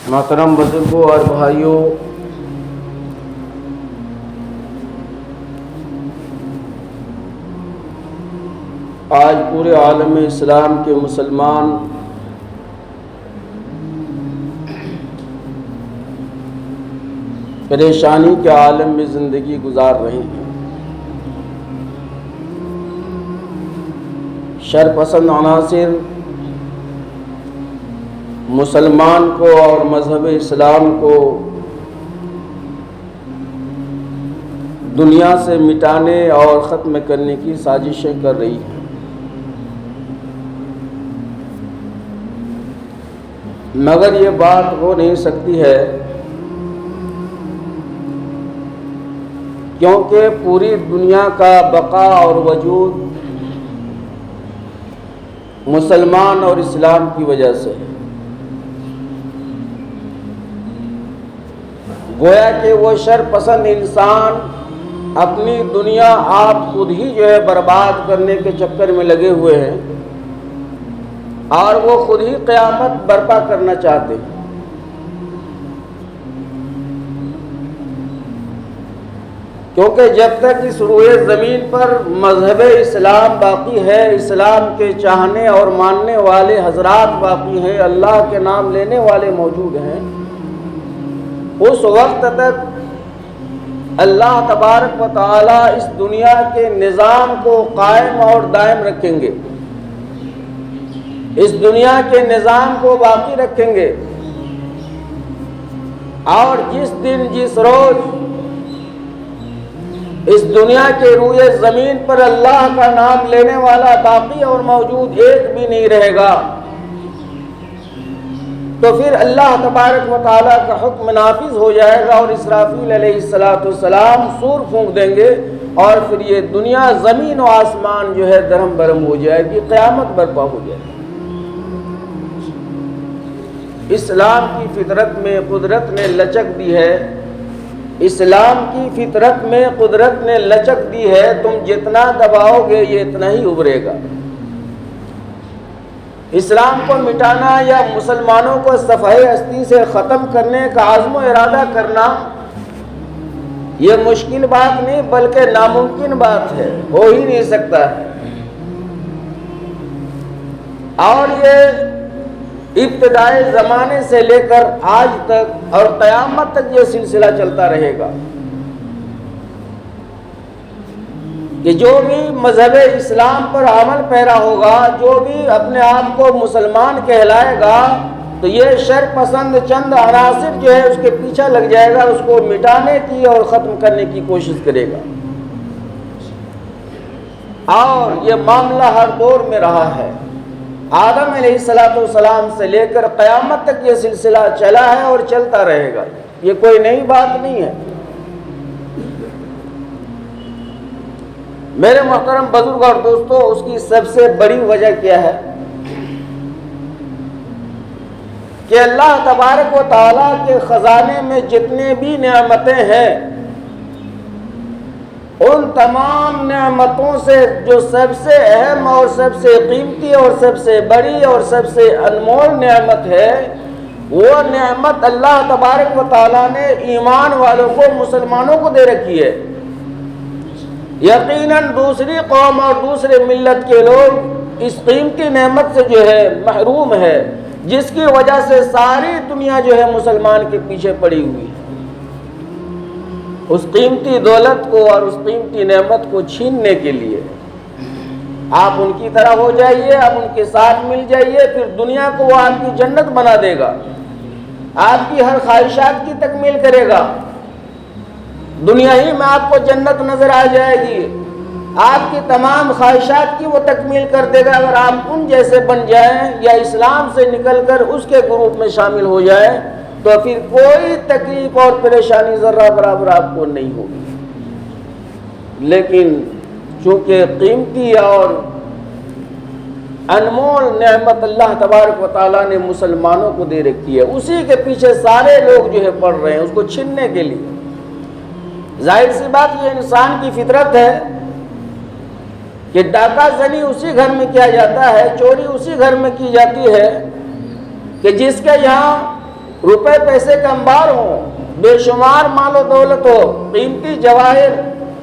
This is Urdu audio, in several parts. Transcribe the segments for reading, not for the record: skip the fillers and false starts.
محترم بزرگوں اور بھائیوں، آج پورے عالم اسلام کے مسلمان پریشانی کے عالم میں زندگی گزار رہے ہیں۔ شر پسند عناصر مسلمان کو اور مذہب اسلام کو دنیا سے مٹانے اور ختم کرنے کی سازشیں کر رہی ہیں۔ مگر یہ بات ہو نہیں سکتی ہے کیونکہ پوری دنیا کا بقا اور وجود مسلمان اور اسلام کی وجہ سے ہے۔ گویا کہ وہ شر پسند انسان اپنی دنیا آپ خود ہی برباد کرنے کے چکر میں لگے ہوئے ہیں اور وہ خود ہی قیامت برپا کرنا چاہتے ہیں۔ کیونکہ جب تک اس روئے زمین پر مذہب اسلام باقی ہے، اسلام کے چاہنے اور ماننے والے حضرات باقی ہیں، اللہ کے نام لینے والے موجود ہیں، اس وقت تک اللہ تبارک و تعالی اس دنیا کے نظام کو قائم اور دائم رکھیں گے، اس دنیا کے نظام کو باقی رکھیں گے۔ اور جس دن جس روز اس دنیا کے روئے زمین پر اللہ کا نام لینے والا باقی اور موجود ایک بھی نہیں رہے گا، تو پھر اللہ تبارک و تعالیٰ کا حکم نافذ ہو جائے گا اور اسرافیل علیہ السلام سور پھونک دیں گے اور پھر یہ دنیا زمین و آسمان درہم برہم ہو جائے گی، قیامت برپا ہو جائے گی۔ اسلام کی فطرت میں قدرت نے لچک دی ہے، اسلام کی فطرت میں قدرت نے لچک دی ہے، تم جتنا دباؤ گے یہ اتنا ہی ابھرے گا۔ اسلام کو مٹانا یا مسلمانوں کو صفحہ ہستی سے ختم کرنے کا عزم و ارادہ کرنا یہ مشکل بات نہیں بلکہ ناممکن بات ہے، ہو ہی نہیں سکتا ہے۔ اور یہ ابتدائی زمانے سے لے کر آج تک اور قیامت تک یہ سلسلہ چلتا رہے گا کہ جو بھی مذہب اسلام پر عمل پیرا ہوگا، جو بھی اپنے آپ کو مسلمان کہلائے گا، تو یہ شر پسند چند عناصر اس کے پیچھے لگ جائے گا، اس کو مٹانے کی اور ختم کرنے کی کوشش کرے گا۔ اور یہ معاملہ ہر دور میں رہا ہے، آدم علیہ السلام سے لے کر قیامت تک یہ سلسلہ چلا ہے اور چلتا رہے گا، یہ کوئی نئی بات نہیں ہے۔ میرے محترم بزرگ اور دوستو، اس کی سب سے بڑی وجہ کیا ہے کہ اللہ تبارک و تعالیٰ کے خزانے میں جتنے بھی نعمتیں ہیں، ان تمام نعمتوں سے جو سب سے اہم اور سب سے قیمتی اور سب سے بڑی اور سب سے انمول نعمت ہے، وہ نعمت اللہ تبارک و تعالیٰ نے ایمان والوں کو، مسلمانوں کو دے رکھی ہے۔ یقیناً دوسری قوم اور دوسرے ملت کے لوگ اس قیمتی نعمت سے محروم ہے، جس کی وجہ سے ساری دنیا مسلمان کے پیچھے پڑی ہوئی ہے۔ اس قیمتی دولت کو اور اس قیمتی نعمت کو چھیننے کے لیے آپ ان کی طرح ہو جائیے، آپ ان کے ساتھ مل جائیے، پھر دنیا کو وہ آپ کی جنت بنا دے گا، آپ کی ہر خواہشات کی تکمیل کرے گا، دنیا ہی میں آپ کو جنت نظر آ جائے گی، آپ کی تمام خواہشات کی وہ تکمیل کر دے گا اگر آپ ان جیسے بن جائیں یا اسلام سے نکل کر اس کے گروپ میں شامل ہو جائیں، تو پھر کوئی تکلیف اور پریشانی ذرہ برابر آپ کو نہیں ہوگی۔ لیکن چونکہ قیمتی اور انمول نعمت اللہ تبارک و تعالیٰ نے مسلمانوں کو دے رکھی ہے، اسی کے پیچھے سارے لوگ پڑ رہے ہیں اس کو چھیننے کے لیے۔ ظاہر سی بات، یہ انسان کی فطرت ہے کہ ڈاکہ زنی اسی گھر میں کیا جاتا ہے، چوری اسی گھر میں کی جاتی ہے کہ جس کے یہاں روپے پیسے کا انبار ہوں، بے شمار مال و دولت ہو، قیمتی جواہر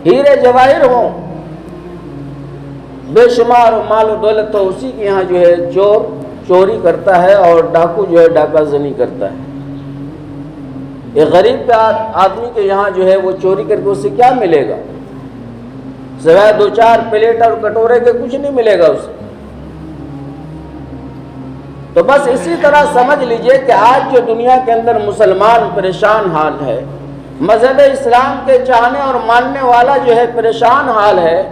ہیرے جواہر ہوں، بے شمار مال و دولت ہو، اسی کے یہاں جو ہے چور چوری کرتا ہے اور ڈاکو جو ہے ڈاکہ زنی کرتا ہے۔ ایک غریب آدمی کے یہاں جو ہے وہ چوری کر کے اسے کیا ملے گا؟ سوائے دو چار پلیٹ اور کٹورے کے کچھ نہیں ملے گا اسے۔ تو بس اسی طرح سمجھ لیجئے کہ آج جو دنیا کے اندر مسلمان پریشان حال ہے، مذہب اسلام کے چاہنے اور ماننے والا جو ہے پریشان حال ہے،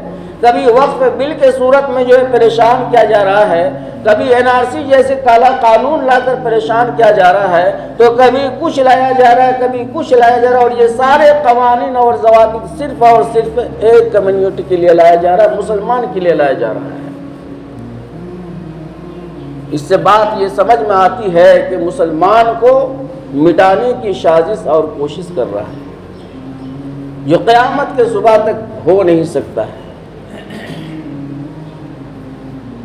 کبھی وقف بل کے صورت میں جو ہے پریشان کیا جا رہا ہے، کبھی NRC جیسے کالا قانون لا کر پریشان کیا جا رہا ہے، تو کبھی کچھ لایا جا رہا ہے، کبھی کچھ لایا جا رہا ہے، اور یہ سارے قوانین اور ضوابط صرف اور صرف ایک کمیونٹی کے لیے لایا جا رہا ہے، مسلمان کے لیے لایا جا رہا ہے۔ اس سے بات یہ سمجھ میں آتی ہے کہ مسلمان کو مٹانے کی سازش اور کوشش کر رہا ہے، جو قیامت کے صبح تک ہو نہیں سکتا ہے۔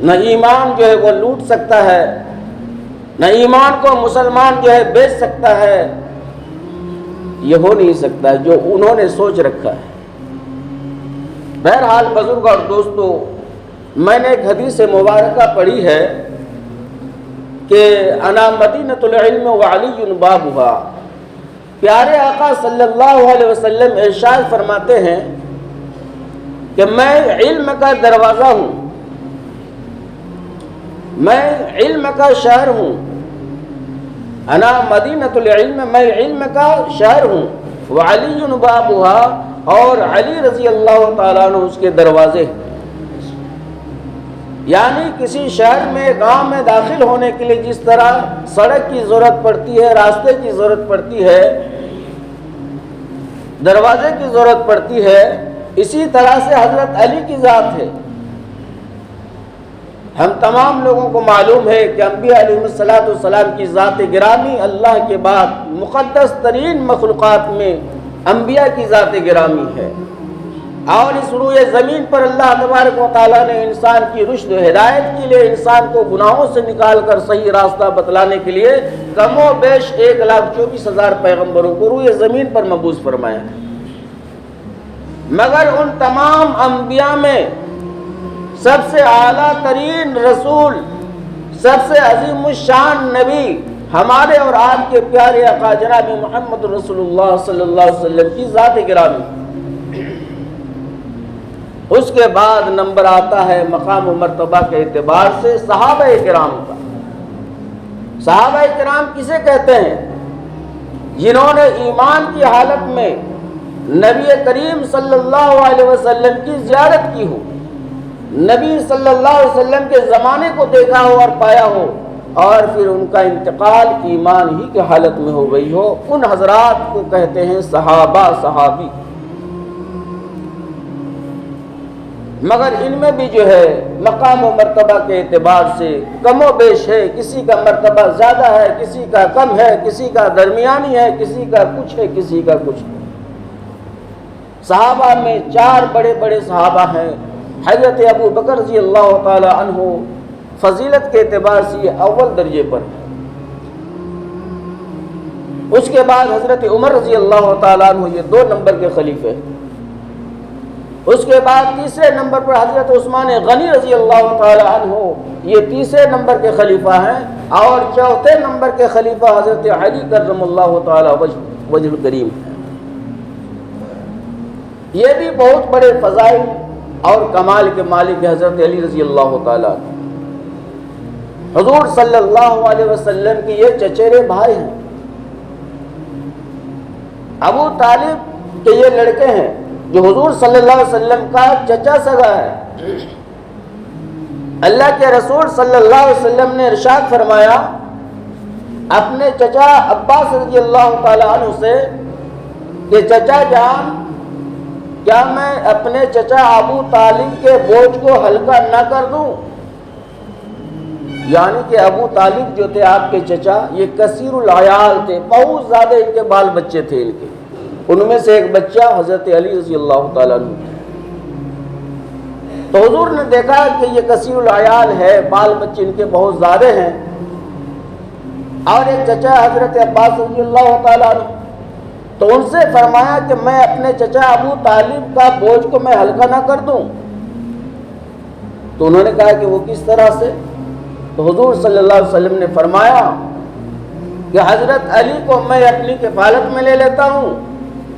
نہ ایمان جو ہے وہ لوٹ سکتا ہے، نہ ایمان کو مسلمان جو ہے بیچ سکتا ہے، یہ ہو نہیں سکتا جو انہوں نے سوچ رکھا ہے۔ بہرحال بزرگ اور دوستو، میں نے ایک حدیث مبارکہ پڑھی ہے کہ انا مدینۃ العلم وعلی بابھا۔ پیارے آقا صلی اللہ علیہ وسلم ارشاد فرماتے ہیں کہ میں علم کا دروازہ ہوں، میں علم کا شہر ہوں، انا مدینۃ العلم، میں علم کا شہر ہوں، وعلی بابھا، اور علی رضی اللہ تعالیٰ عنہ اس کے دروازے۔ یعنی کسی شہر میں گاؤں میں داخل ہونے کے لیے جس طرح سڑک کی ضرورت پڑتی ہے، راستے کی ضرورت پڑتی ہے، دروازے کی ضرورت پڑتی ہے، اسی طرح سے حضرت علی کی ذات ہے۔ ہم تمام لوگوں کو معلوم ہے کہ انبیاء علیہ السلام کی ذات گرامی اللہ کے بعد مقدس ترین مخلوقات میں انبیاء کی ذات گرامی ہے، اور اس روئے زمین پر اللہ تبارک و تعالیٰ نے انسان کی رشد و ہدایت کے لیے، انسان کو گناہوں سے نکال کر صحیح راستہ بتلانے کے لیے کم و بیش 1,24,000 پیغمبروں کو روئے زمین پر مبعوث فرمایا ہے۔ مگر ان تمام انبیاء میں سب سے اعلیٰ ترین رسول، سب سے عظیم الشان نبی ہمارے اور آپ کے پیارے آقا جناب محمد رسول اللہ صلی اللہ علیہ وسلم کی ذات گرامی۔ اس کے بعد نمبر آتا ہے مقام و مرتبہ کے اعتبار سے صحابہ کرام کا۔ صحابہ کرام کسے کہتے ہیں؟ جنہوں نے ایمان کی حالت میں نبی کریم صلی اللہ علیہ وسلم کی زیارت کی ہو، نبی صلی اللہ علیہ وسلم کے زمانے کو دیکھا ہو اور پایا ہو، اور پھر ان کا انتقال ایمان ہی کی حالت میں ہو گئی ہو، ان حضرات کو کہتے ہیں صحابہ، صحابی۔ مگر ان میں بھی جو ہے مقام و مرتبہ کے اعتبار سے کم و بیش ہے، کسی کا مرتبہ زیادہ ہے، کسی کا کم ہے، کسی کا درمیانی ہے، کسی کا کچھ ہے، کسی کا کچھ ہے۔ صحابہ میں 4 بڑے بڑے صحابہ ہیں۔ حضرت ابو بکر رضی اللہ تعالی عنہ فضیلت کے اعتبار سے یہ اول درجے پر ہے۔ اس کے بعد حضرت عمر رضی اللہ تعالی عنہ یہ 2 نمبر کے خلیفے۔ اس کے بعد تیسرے نمبر پر حضرت عثمان غنی رضی اللہ تعالی عنہ، یہ تیسرے نمبر کے خلیفہ ہیں، اور چوتھے نمبر کے خلیفہ حضرت علی کرم اللہ تعالی وجہ الکریم ہیں۔ یہ بھی بہت بڑے فضائل اور کمال کے مالک حضرت علی رضی اللہ تعالی عنہ۔ حضور صلی اللہ علیہ وسلم کے یہ چچیرے بھائی ہیں۔ ابو طالب کے یہ لڑکے ہیں جو حضور صلی اللہ علیہ وسلم کا چچا سگا ہے۔ اللہ کے رسول صلی اللہ علیہ وسلم نے ارشاد فرمایا اپنے چچا عباس رضی اللہ تعالی عنہ سے کہ چچا جان، کیا میں اپنے چچا ابو طالب کے بوجھ کو ہلکا نہ کر دوں؟ یعنی کہ ابو طالب جو تھے آپ کے چچا، یہ کثیر العیال تھے، بہت زیادہ ان کے بال بچے تھے ان کے۔ ان میں سے ایک بچہ حضرت علی رضی اللہ تعالیٰ عنہ تھے۔ تو حضور نے دیکھا کہ یہ کثیر العیال ہے، بال بچے ان کے بہت زیادہ ہیں، اور ایک چچا حضرت عباس رضی اللہ تعالیٰ عنہ، تو ان سے فرمایا کہ میں اپنے چچا ابو طالب کا بوجھ کو میں ہلکا نہ کر دوں. تو انہوں نے کہا کہ وہ کس طرح سے؟ تو حضور صلی اللہ علیہ وسلم نے فرمایا کہ حضرت علی کو میں اپنی کفالت میں لے لیتا ہوں،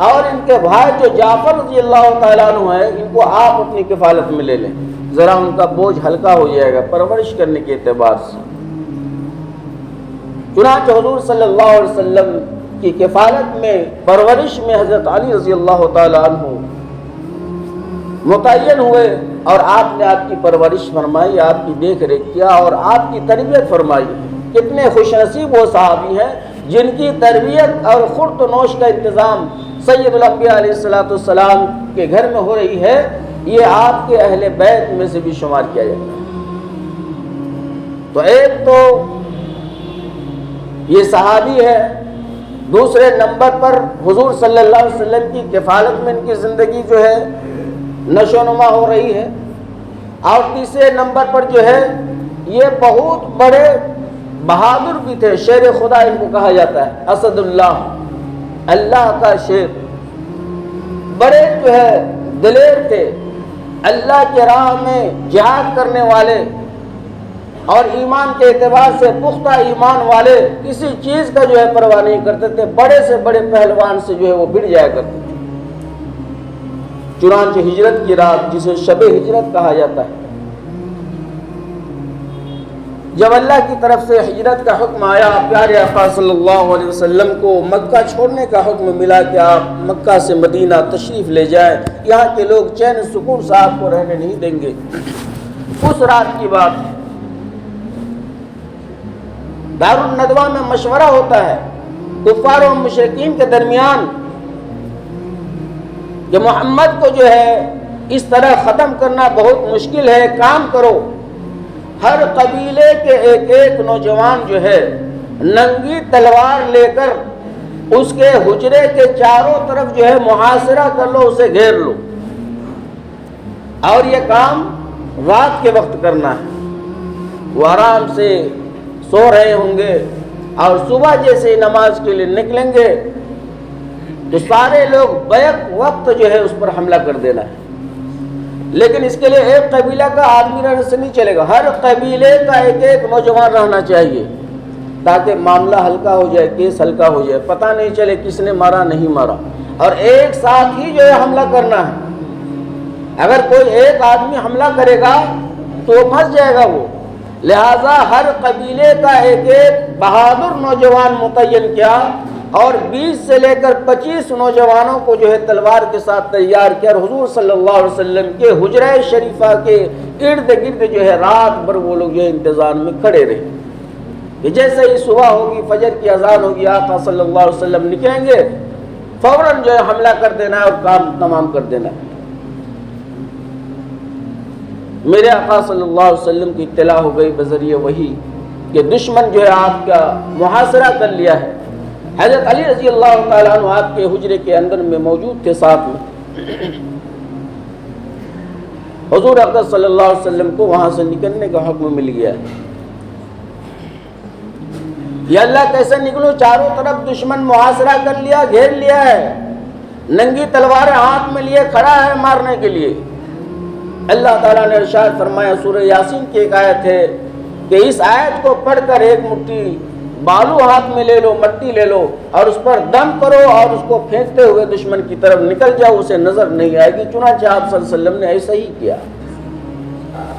اور ان کے بھائی جو جعفر رضی اللہ تعالیٰ عنہ ہیں ان کو آپ اپنی کفالت میں لے لیں، ذرا ان کا بوجھ ہلکا ہو جائے گا پرورش کرنے کے اعتبار سے. چنانچہ حضور صلی اللہ علیہ وسلم کی کفالت میں، پرورش میں حضرت علی رضی اللہ تعالیٰ عنہ متعین ہوئے، اور آپ نے آپ کی پرورش فرمائی، آپ کی دیکھ ریکھ کیا اور آپ کی تربیت فرمائی. کتنے خوش نصیب وہ صحابی ہیں جن کی تربیت اور خورد و نوش کا انتظام سید الانبیاء علیہ الصلوۃ والسلام کے گھر میں ہو رہی ہے. یہ آپ کے اہل بیت میں سے بھی شمار کیا جاتا ہے. تو ایک تو یہ صحابی ہے، دوسرے نمبر پر حضور صلی اللہ علیہ وسلم کی کفالت میں ان کی زندگی جو ہے نشو نما ہو رہی ہے، اور تیسرے نمبر پر جو ہے یہ بہت بڑے بہادر بھی تھے، شیر خدا ان کو کہا جاتا ہے، اسد اللہ، اللہ کا شیر. بڑے جو ہے دلیر تھے، اللہ کی راہ میں جہاد کرنے والے، اور ایمان کے اعتبار سے پختہ ایمان والے، کسی چیز کا جو ہے پرواہ نہیں کرتے تھے. بڑے سے بڑے پہلوان سے جو ہے وہ بھڑ جایا کرتے تھے. چنانچہ ہجرت کی رات، جسے شب ہجرت کہا جاتا ہے، جب اللہ کی طرف سے ہجرت کا حکم آیا، پیارے آقا صلی اللہ علیہ وسلم کو مکہ چھوڑنے کا حکم ملا کہ آپ مکہ سے مدینہ تشریف لے جائیں، یہاں کے لوگ چین سکون سے آپ کو رہنے نہیں دیں گے. اس رات کی بات ہے، دار الندوہ میں مشورہ ہوتا ہے کفار و مشرکین کے درمیان کہ محمد کو جو ہے اس طرح ختم کرنا بہت مشکل ہے. کام کرو، ہر قبیلے کے ایک ایک نوجوان جو ہے ننگی تلوار لے کر اس کے حجرے کے چاروں طرف جو ہے محاصرہ کر لو، اسے گھیر لو، اور یہ کام رات کے وقت کرنا ہے. وہ آرام سے سو رہے ہوں گے، اور صبح جیسے نماز کے لیے نکلیں گے تو سارے لوگ بیک وقت جو ہے اس پر حملہ کر دینا ہے. لیکن اس کے لیے ایک قبیلہ کا آدمی رہنے سے نہیں چلے گا، ہر قبیلے کا ایک ایک نوجوان رہنا چاہیے تاکہ معاملہ ہلکا ہو جائے، کیس ہلکا ہو جائے، پتہ نہیں چلے کس نے مارا نہیں مارا، اور ایک ساتھ ہی جو ہے حملہ کرنا ہے. اگر کوئی ایک آدمی حملہ کرے گا تو وہ پھنس جائے گا وہ. لہذا ہر قبیلے کا ایک ایک بہادر نوجوان متعین کیا، اور 20 سے لے کر 25 نوجوانوں کو جو ہے تلوار کے ساتھ تیار کیا، اور حضور صلی اللہ علیہ وسلم کے حجرہ شریفہ کے ارد گرد جو ہے رات بھر وہ لوگ جو ہے انتظام میں کھڑے رہے کہ جیسے ہی صبح ہوگی، فجر کی اذان ہوگی، آقا صلی اللہ علیہ وسلم نکلیں گے، فوراً جو ہے حملہ کر دینا ہے اور کام تمام کر دینا ہے. میرے آقا صلی اللہ علیہ وسلم کی اطلاع ہو گئی بذریعہ وحی کہ دشمن جو ہے آپ کا محاصرہ کر لیا ہے. حضرت علی رضی اللہ تعالیٰ عنہ آپ کے حجرے کے اندر میں موجود تھے ساتھ میں. حضور اقدس صلی اللہ علیہ وسلم کو وہاں سے نکلنے کا حکم مل گیا. یا اللہ کیسے نکلو، چاروں طرف دشمن محاصرہ کر لیا، گھیر لیا ہے، ننگی تلواریں ہاتھ میں لیے کھڑا ہے مارنے کے لیے. اللہ تعالیٰ نے ارشاد فرمایا، سورہ یاسین کی ایک آیت ہے کہ اس آیت کو پڑھ کر ایک مٹھی بالو ہاتھ میں لے لو، مٹی لے لو، اور اس پر دم کرو اور اس کو پھینکتے ہوئے دشمن کی طرف نکل جاؤ، اسے نظر نہیں آئے گی. چنانچہ آپ صلی اللہ علیہ وسلم نے ایسا ہی کیا.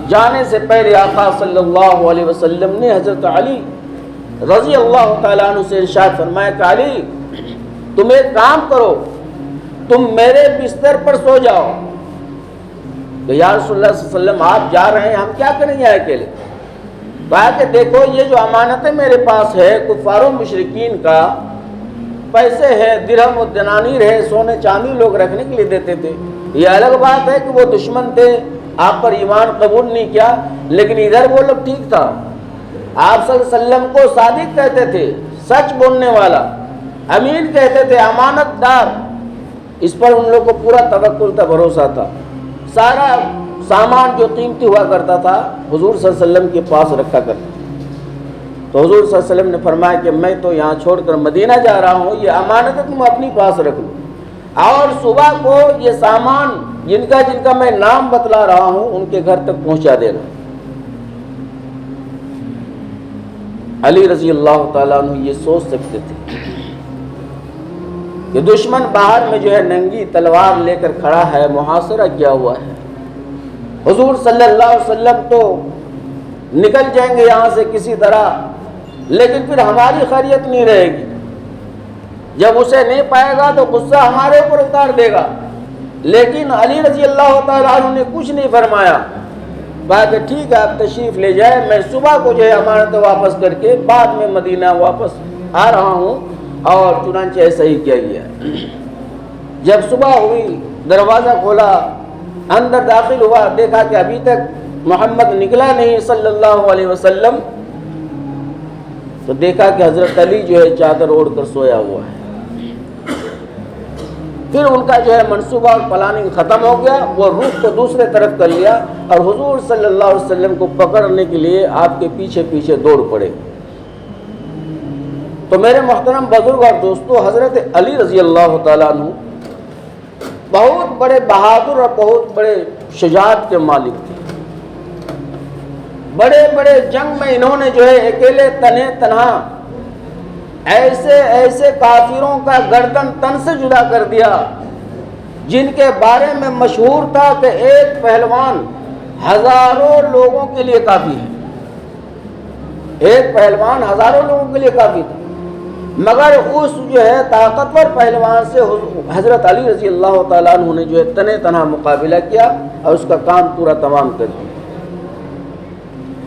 جانے سے پہلے آقا صلی اللہ علیہ وسلم نے حضرت علی رضی اللہ تعالیٰ عنہ سے ارشاد فرمایا کہ علی تم ایک کام کرو، تم میرے بستر پر سو جاؤ. کہ یا رسول اللہ صلی اللہ علیہ وسلم آپ جا رہے ہیں، ہم کیا کریں گے اکیلے؟ کہا کہ دیکھو یہ جو امانتیں میرے پاس ہے کفار و مشرکین کا، پیسے ہے، درہم و دنانیر ہے، سونے چاندی لوگ رکھنے کے لیے دیتے تھے. یہ الگ بات ہے کہ وہ دشمن تھے، آپ پر ایمان قبول نہیں کیا، لیکن ادھر وہ لوگ ٹھیک تھا. آپ صلی اللہ علیہ وسلم کو صادق کہتے تھے، سچ بولنے والا، امین کہتے تھے، امانت دار. اس پر ان لوگوں کو پورا توکل تھا، بھروسہ تھا. سارا سامان جو قیمتی ہوا کرتا تھا حضور صلی اللہ علیہ وسلم کے پاس رکھا کرتا. تو حضور صلی اللہ علیہ وسلم نے فرمایا کہ میں تو یہاں چھوڑ کر مدینہ جا رہا ہوں، یہ امانت تم اپنی پاس رکھ لو، اور صبح کو یہ سامان جن کا میں نام بتلا رہا ہوں ان کے گھر تک پہنچا دینا۔ علی رضی اللہ تعالیٰ عنہ یہ سوچ سکتے تھے کہ دشمن باہر میں جو ہے ننگی تلوار لے کر کھڑا ہے، محاصرہ کیا ہوا ہے، حضور صلی اللہ علیہ وسلم تو نکل جائیں گے یہاں سے کسی طرح، لیکن پھر ہماری خیریت نہیں رہے گی، جب اسے نہیں پائے گا تو غصہ ہمارے اوپر اتار دے گا۔ لیکن علی رضی اللہ تعالیٰ عنہ نے کچھ نہیں فرمایا، کہا کہ ٹھیک ہے آپ تشریف لے جائیں، میں صبح کو جو ہے امانت واپس کر کے بعد میں مدینہ واپس آ رہا ہوں، اور چنانچہ ایسا ہی کیا گیا۔ جب صبح ہوئی دروازہ کھولا، اندر داخل ہوا، دیکھا کہ ابھی تک محمد نکلا نہیں صلی اللہ علیہ وسلم، تو دیکھا کہ حضرت علی جو ہے چادر اوڑھ کر سویا ہوا ہے۔ پھر ان کا جو ہے منصوبہ اور پلاننگ ختم ہو گیا، وہ رخ کو دوسرے طرف کر لیا اور حضور صلی اللہ علیہ وسلم کو پکڑنے کے لیے آپ کے پیچھے پیچھے دوڑ پڑے۔ تو میرے محترم بزرگ اور دوستو، حضرت علی رضی اللہ تعالیٰ عنہ بہت بڑے بہادر اور بہت بڑے شجاعت کے مالک تھے۔ بڑے بڑے جنگ میں انہوں نے جو ہے اکیلے تنہا ایسے کافروں کا گردن تن سے جدا کر دیا جن کے بارے میں مشہور تھا کہ ایک پہلوان ہزاروں لوگوں کے لیے کافی ہے، ایک پہلوان ہزاروں لوگوں کے لیے کافی تھا، مگر اس جو ہے طاقتور پہلوان سے حضرت علی رضی اللہ تعالیٰ عنہ نے جو ہے تنہا مقابلہ کیا اور اس کا کام پورا تمام کر دیا۔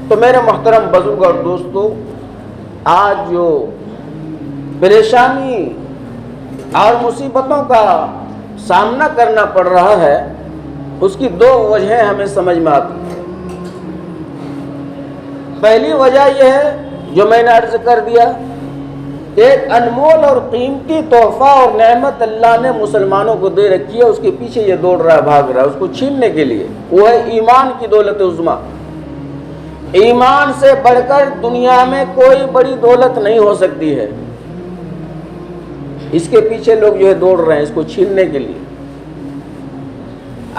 تو میرے محترم بزرگ اور دوستو، آج جو پریشانی اور مصیبتوں کا سامنا کرنا پڑ رہا ہے، اس کی دو وجہیں ہمیں سمجھ میں آتی ہیں۔ پہلی وجہ یہ ہے جو میں نے عرض کر دیا، ایک انمول اور قیمتی تحفہ اور نعمت اللہ نے مسلمانوں کو دے رکھی ہے، اس کے پیچھے یہ دوڑ رہا ہے، بھاگ رہا ہے اس کو چھیننے کے لیے، وہ ہے ایمان کی دولت عظمیٰ۔ ایمان سے بڑھ کر دنیا میں کوئی بڑی دولت نہیں ہو سکتی ہے، اس کے پیچھے لوگ جو ہے دوڑ رہے ہیں اس کو چھیننے کے لیے۔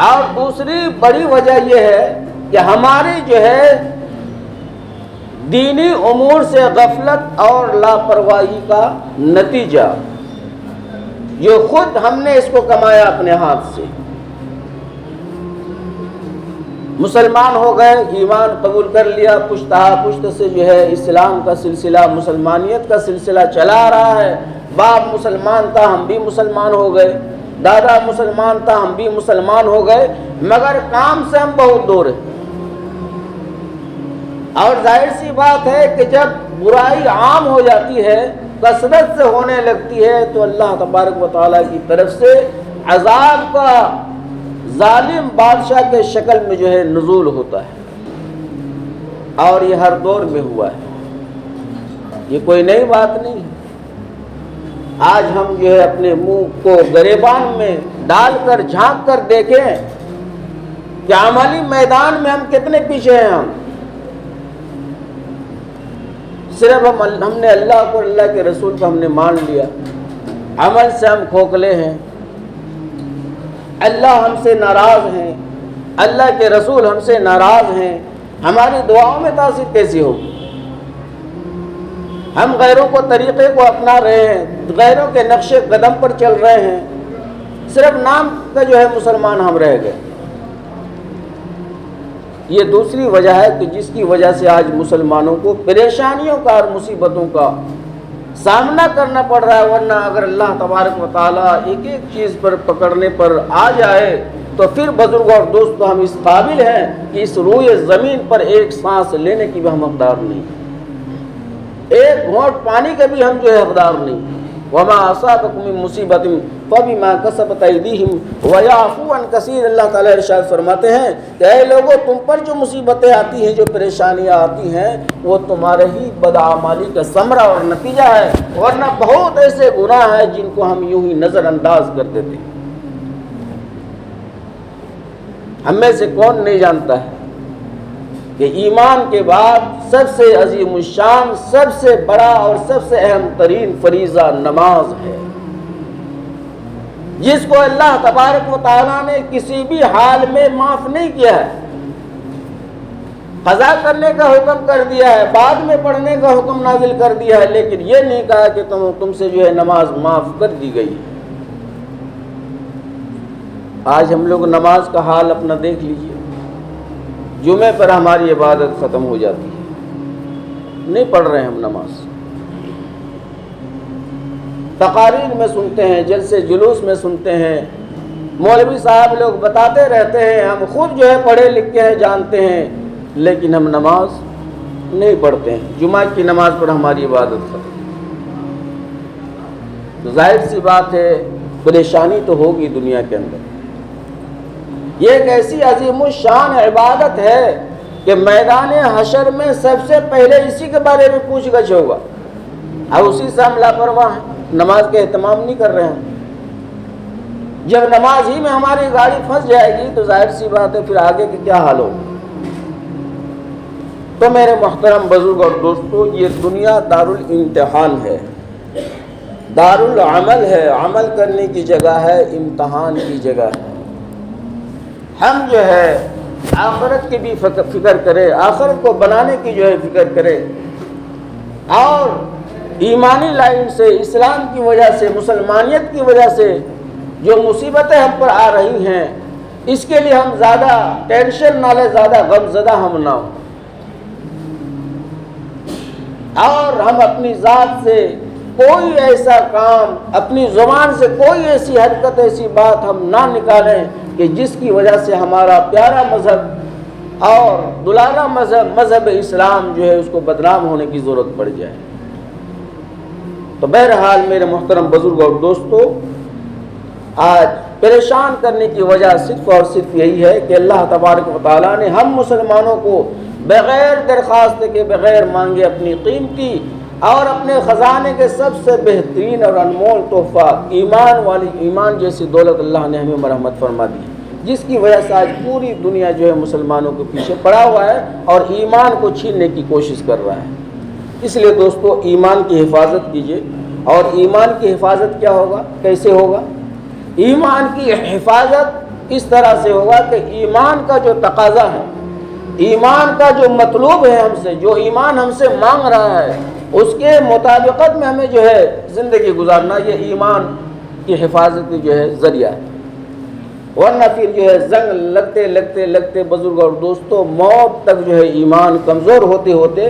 اور دوسری بڑی وجہ یہ ہے کہ ہماری جو ہے دینی امور سے غفلت اور لاپرواہی کا نتیجہ، جو خود ہم نے اس کو کمایا اپنے ہاتھ سے۔ مسلمان ہو گئے، ایمان قبول کر لیا، پشت سے جو ہے اسلام کا سلسلہ، مسلمانیت کا سلسلہ چلا آ رہا ہے۔ باپ مسلمان تھا، ہم بھی مسلمان ہو گئے، دادا مسلمان تھا، ہم بھی مسلمان ہو گئے، مگر کام سے ہم بہت دور ہیں۔ اور ظاہر سی بات ہے کہ جب برائی عام ہو جاتی ہے، کثرت سے ہونے لگتی ہے، تو اللہ تبارک و تعالیٰ کی طرف سے عذاب کا ظالم بادشاہ کے شکل میں جو ہے نزول ہوتا ہے، اور یہ ہر دور میں ہوا ہے، یہ کوئی نئی بات نہیں ہے۔ آج ہم جو ہے اپنے منہ کو گریبان میں ڈال کر جھانک کر دیکھیں کہ عملی میدان میں ہم کتنے پیچھے ہیں۔ ہم صرف ہم نے اللہ کو، اللہ کے رسول کو ہم نے مان لیا، عمل سے ہم کھوکھلے ہیں، اللہ ہم سے ناراض ہیں، اللہ کے رسول ہم سے ناراض ہیں، ہماری دعاؤں میں تاثیر کیسی ہوگی؟ ہم غیروں کو طریقے کو اپنا رہے ہیں، غیروں کے نقش قدم پر چل رہے ہیں، صرف نام کا جو ہے مسلمان ہم رہ گئے۔ یہ دوسری وجہ ہے کہ جس کی وجہ سے آج مسلمانوں کو پریشانیوں کا اور مصیبتوں کا سامنا کرنا پڑ رہا ہے، ورنہ اگر اللہ تبارک و تعالیٰ ایک ایک چیز پر پکڑنے پر آ جائے تو پھر بزرگ اور دوستو ہم اس قابل ہیں کہ اس روئے زمین پر ایک سانس لینے کی بھی ہم حقدار نہیں، ایک گھونٹ پانی کے بھی ہم جو ہے حقدار نہیں۔ وما اصابکم من مصیبت فبما کسبت ایدیہم ویعفو عن کثیر، اللہ تعالیٰ ارشاد فرماتے ہیں کہ اے لوگوں، تم پر جو مصیبتیں آتی ہیں، جو پریشانیاں آتی ہیں، وہ تمہارے ہی بدعمالی کا ثمرہ اور نتیجہ ہے، ورنہ بہت ایسے گناہ ہیں جن کو ہم یوں ہی نظر انداز کر دیتے ہیں۔ ہم میں سے کون نہیں جانتا ہے کہ ایمان کے بعد سب سے عظیم الشان، سب سے بڑا اور سب سے اہم ترین فریضہ نماز ہے، جس کو اللہ تبارک و تعالیٰ نے کسی بھی حال میں معاف نہیں کیا ہے۔ قضا کرنے کا حکم کر دیا ہے، بعد میں پڑھنے کا حکم نازل کر دیا ہے، لیکن یہ نہیں کہا کہ تم سے جو ہے نماز معاف کر دی گئی ہے۔ آج ہم لوگ نماز کا حال اپنا دیکھ لیجئے، جمعے پر ہماری عبادت ختم ہو جاتی ہے، نہیں پڑھ رہے ہم نماز، تقاریر میں سنتے ہیں، جلسے جلوس میں سنتے ہیں، مولوی صاحب لوگ بتاتے رہتے ہیں، ہم خود جو ہے پڑھے لکھے ہیں، جانتے ہیں، لیکن ہم نماز نہیں پڑھتے ہیں، جمعہ کی نماز پر ہماری عبادت ختم۔ تو ظاہر سی بات ہے پریشانی تو ہوگی دنیا کے اندر۔ یہ ایک ایسی عظیم الشان عبادت ہے کہ میدان حشر میں سب سے پہلے اسی کے بارے میں پوچھ گچھ ہوگا، اور اسی سے ہم لاپرواہ ہیں، نماز کا اہتمام نہیں کر رہے ہیں۔ جب نماز ہی میں ہماری گاڑی پھنس جائے گی تو ظاہر سی بات ہے پھر آگے کے کیا حال ہوگا۔ تو میرے محترم بزرگ اور دوستو، یہ دنیا دارالامتحان ہے، دارالعمل ہے، عمل کرنے کی جگہ ہے، امتحان کی جگہ ہے۔ ہم جو ہے آخرت کی بھی فکر کریں، آخرت کو بنانے کی جو ہے فکر کریں، اور ایمانی لائن سے، اسلام کی وجہ سے، مسلمانیت کی وجہ سے جو مصیبتیں ہم پر آ رہی ہیں، اس کے لیے ہم زیادہ ٹینشن نہ لیں، زیادہ غم زدہ ہم نہ ہوں، اور ہم اپنی ذات سے کوئی ایسا کام، اپنی زبان سے کوئی ایسی حرکت، ایسی بات ہم نہ نکالیں کہ جس کی وجہ سے ہمارا پیارا مذہب اور دلارا مذہب اسلام جو ہے اس کو بدنام ہونے کی ضرورت پڑ جائے۔ تو بہرحال میرے محترم بزرگ اور دوستو، آج پریشان کرنے کی وجہ صرف اور صرف یہی ہے کہ اللہ تبارک و تعالیٰ نے ہم مسلمانوں کو بغیر درخواست کے، بغیر مانگے اپنی قیمتی اور اپنے خزانے کے سب سے بہترین اور انمول تحفہ ایمان جیسی دولت اللہ نے ہمیں مرحمت فرما دی، جس کی وجہ سے آج پوری دنیا جو ہے مسلمانوں کے پیچھے پڑا ہوا ہے اور ایمان کو چھیننے کی کوشش کر رہا ہے۔ اس لیے دوستو، ایمان کی حفاظت کیجئے، اور ایمان کی حفاظت کیا ہوگا، کیسے ہوگا؟ ایمان کی حفاظت اس طرح سے ہوگا کہ ایمان کا جو تقاضا ہے، ایمان کا جو مطلوب ہے ہم سے، جو ایمان ہم سے مانگ رہا ہے، اس کے مطابقت میں ہمیں جو ہے زندگی گزارنا، یہ ایمان کی حفاظت جو ہے ذریعہ ہے۔ ورنہ پھر جو ہے زنگ لگتے لگتے لگتے بزرگ اور دوستوں، موت تک جو ہے ایمان کمزور ہوتے ہوتے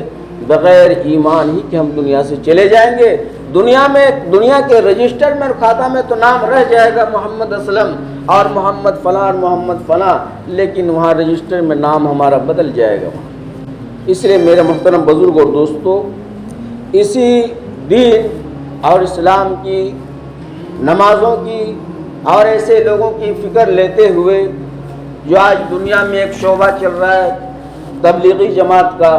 بغیر ایمان ہی کہ ہم دنیا سے چلے جائیں گے۔ دنیا کے رجسٹر میں، کھاتہ میں تو نام رہ جائے گا محمد اسلم اور محمد فلاں محمد فلاں، لیکن وہاں رجسٹر میں نام ہمارا بدل جائے گا۔ اس لیے میرے محترم بزرگ اور دوستو، اسی دین اور اسلام کی، نمازوں کی اور ایسے لوگوں کی فکر لیتے ہوئے جو آج دنیا میں ایک شعبہ چل رہا ہے تبلیغی جماعت کا،